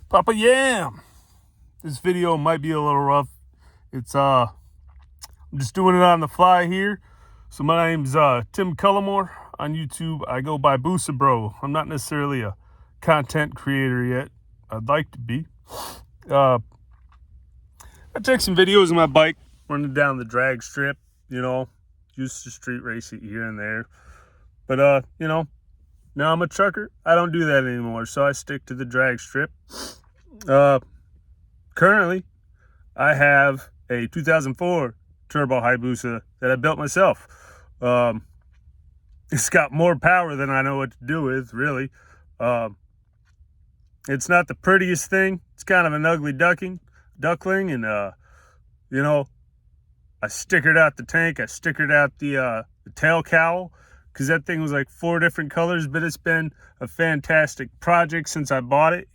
Papa Yam. This video might be a little rough. I'm just doing it on the fly here. So my name's Tim Cullimore on YouTube. I go by Busa Bro. I'm not necessarily a content creator yet. I'd like to be. I take some videos of my bike running down the drag strip, used to street race it here and there. But now I'm a trucker. I don't do that anymore, so I stick to the drag strip. Currently, I have a 2004 Turbo Busa that I built myself. It's got more power than I know what to do with, really. It's not the prettiest thing. It's kind of an ugly duckling, and I stickered out the tank. I stickered out the tail cowl, because that thing was like 4 different colors, but it's been a fantastic project since I bought it.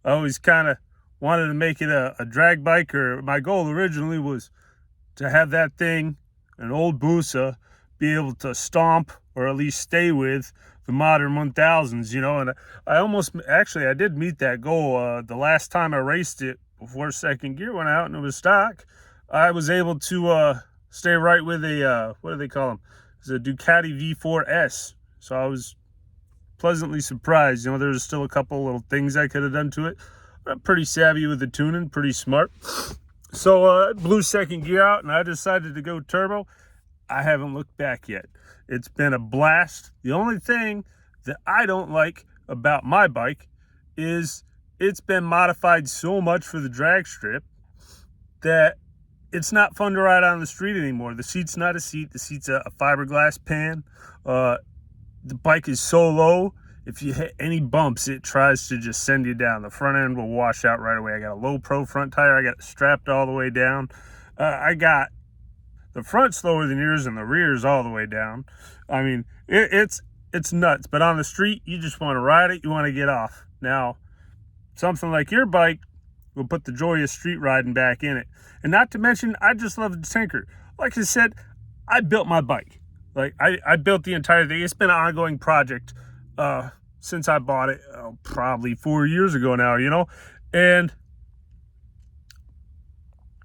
I always kind of wanted to make it a drag bike, or my goal originally was to have that thing, an old Busa, be able to stomp or at least stay with the modern 1000s, and I did meet that goal. The last time I raced it before second gear went out and it was stock, I was able to stay right with a, what do they call them? It's a Ducati V4S. So I was pleasantly surprised. There's still a couple little things I could have done to it. I'm pretty savvy with the tuning, pretty smart. So I blew second gear out and I decided to go turbo. I haven't looked back yet. It's been a blast. The only thing that I don't like about my bike is it's been modified so much for the drag strip that it's not fun to ride on the street anymore. The seat's not a seat. The seat's a fiberglass pan. The bike is so low, if you hit any bumps, it tries to just send you down. The front end will wash out right away. I got a low pro front tire. I got it strapped all the way down. I got the front's lower than yours and the rear's all the way down. I mean, it's nuts. But on the street, you just want to ride it. You want to get off. Now, something like your bike will put the joy of street riding back in it. And not to mention, I just love to tinker. Like I said, I built my bike. Like, I built the entire thing. It's been an ongoing project since I bought it, probably 4 years ago now, and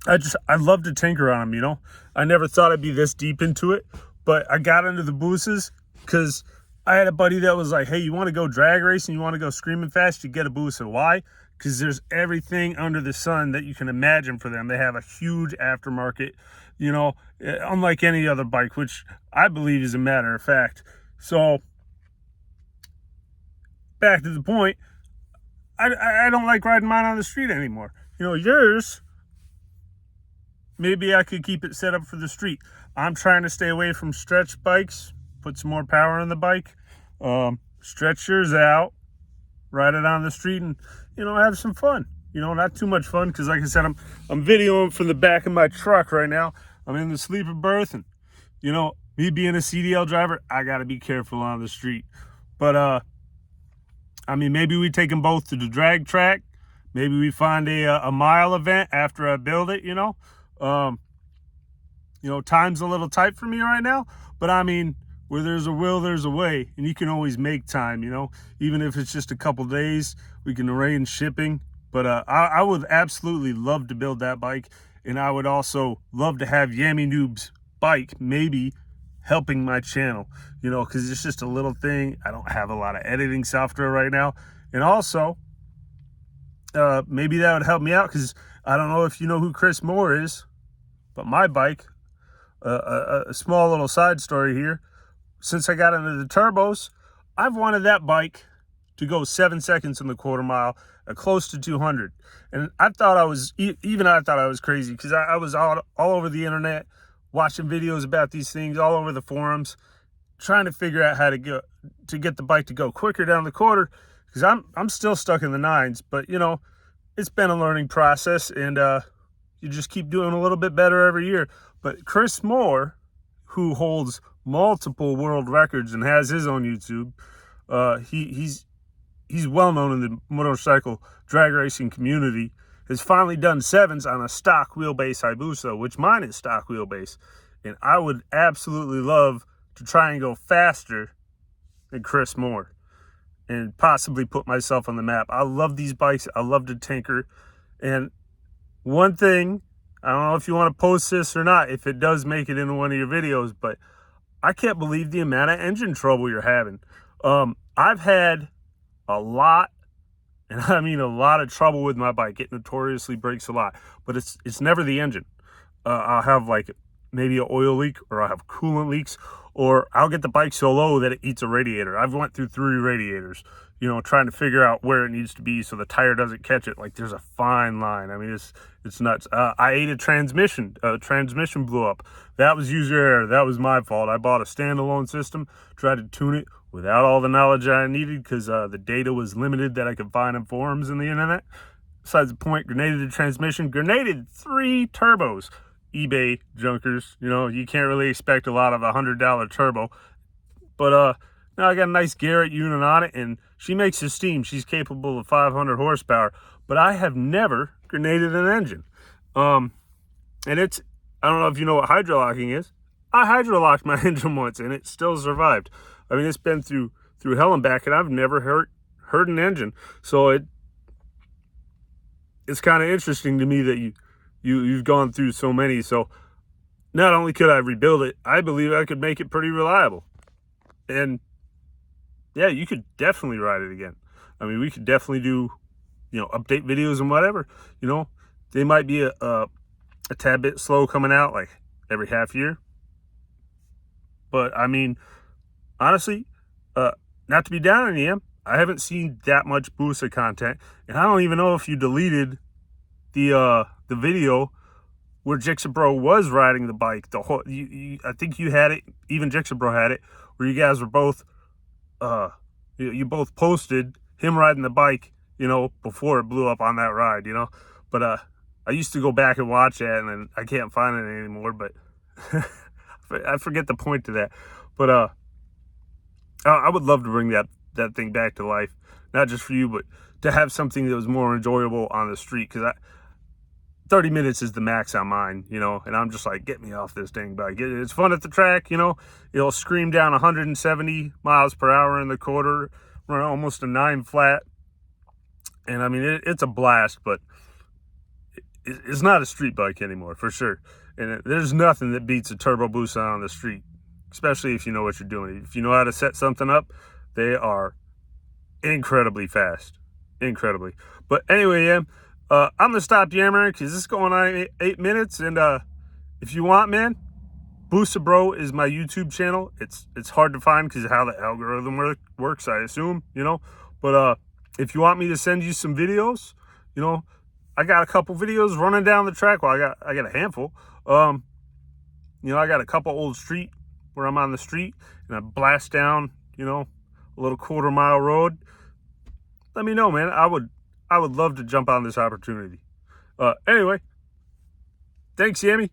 I love to tinker on them, I never thought I'd be this deep into it, but I got into the Busas because I had a buddy that was like, hey, you want to go drag racing, you want to go screaming fast, you get a Busa. Why? Because there's everything under the sun that you can imagine for them. They have a huge aftermarket, unlike any other bike, which I believe is a matter of fact. So back to the point, I don't like riding mine on the street anymore. Yours, maybe I could keep it set up for the street. I'm trying to stay away from stretch bikes, put some more power in the bike, stretch yours out, ride it on the street, and have some fun. Not too much fun, because like I said, I'm videoing from the back of my truck right now. I'm in the sleeper berth, and me being a CDL driver, I gotta be careful on the street. But maybe we take them both to the drag track. Maybe we find a mile event after I build it. Time's a little tight for me right now, but where there's a will, there's a way, and you can always make time. Even if it's just a couple days, we can arrange shipping. But I would absolutely love to build that bike, and I would also love to have Yammie Noob's bike maybe helping my channel, because it's just a little thing. I don't have a lot of editing software right now, and also maybe that would help me out, because I don't know if you know who Chris Moore is, but my bike, a small little side story here, since I got into the turbos, I've wanted that bike to go 7 seconds in the quarter mile, close to 200. And I thought I was crazy, because I was all over the internet watching videos about these things, all over the forums, trying to figure out how to get the bike to go quicker down the quarter, because I'm still stuck in the 9s. But it's been a learning process, and you just keep doing a little bit better every year. But Chris Moore, who holds multiple world records and has his own YouTube, he's well known in the motorcycle drag racing community, has finally done 7s on a stock wheelbase Busa, which mine is stock wheelbase. And I would absolutely love to try and go faster than Chris Moore. and possibly put myself on the map. I love these bikes. I love to tinker. And one thing, I don't know if you want to post this or not, if it does make it into one of your videos, but I can't believe the amount of engine trouble you're having. I've had a lot, and I mean a lot of trouble with my bike. It notoriously breaks a lot, but it's never the engine. I'll have like maybe an oil leak, or I'll have coolant leaks, or I'll get the bike so low that it eats a radiator. I've went through 3 radiators, you know, trying to figure out where it needs to be so the tire doesn't catch it. Like, there's a fine line. I mean, it's nuts. I ate a transmission. Transmission blew up. That was user error. That was my fault. I bought a standalone system, tried to tune it without all the knowledge I needed, because the data was limited that I could find in forums in the internet. Besides the point, grenaded the transmission, grenaded 3 turbos. eBay junkers, you know, you can't really expect a lot of $100 turbo. But now I got a nice Garrett unit on it, and she makes the steam. She's capable of 500 horsepower, but I have never grenaded an engine. And it's, I don't know if you know what hydrolocking is. I hydrolocked my engine once, and it still survived. I mean, it's been through hell and back, and I've never hurt an engine. So it's kind of interesting to me that you've gone through so many. So not only could I rebuild it, I believe I could make it pretty reliable. And yeah, you could definitely ride it again. I mean, we could definitely do, you know, update videos and whatever. You know, they might be a tad bit slow coming out, like every half year. But I mean, honestly, not to be down on you, I haven't seen that much Busa content, and I don't even know if you deleted the video where Jixabro was riding the bike. The whole, I think you had it. Even Jixabro had it, where you guys were both, you both posted him riding the bike, you know, before it blew up on that ride, you know. But I used to go back and watch that, and then I can't find it anymore. But I forget the point to that. But I would love to bring that thing back to life, not just for you, but to have something that was more enjoyable on the street. Because 30 minutes is the max on mine, you know, and I'm just like, get me off this dang bike. It's fun at the track, you know. It'll scream down 170 miles per hour in the quarter, run almost a 9 flat. And I mean, it's a blast, but it's not a street bike anymore, for sure. And there's nothing that beats a turbo Busa on the street, especially if you know what you're doing. If you know how to set something up, they are incredibly fast. Incredibly. But anyway, yeah, I'm going to stop yammering because this is going on 8 minutes. And if you want, man, Busa Bro is my YouTube channel. It's hard to find because of how the algorithm works, I assume, you know. But if you want me to send you some videos, you know, I got a couple videos running down the track. Well, I got a handful. You know, I got a couple old street where I'm on the street and I blast down, you know, a little quarter-mile road. Let me know, man. I would love to jump on this opportunity. Anyway, thanks, Yammie.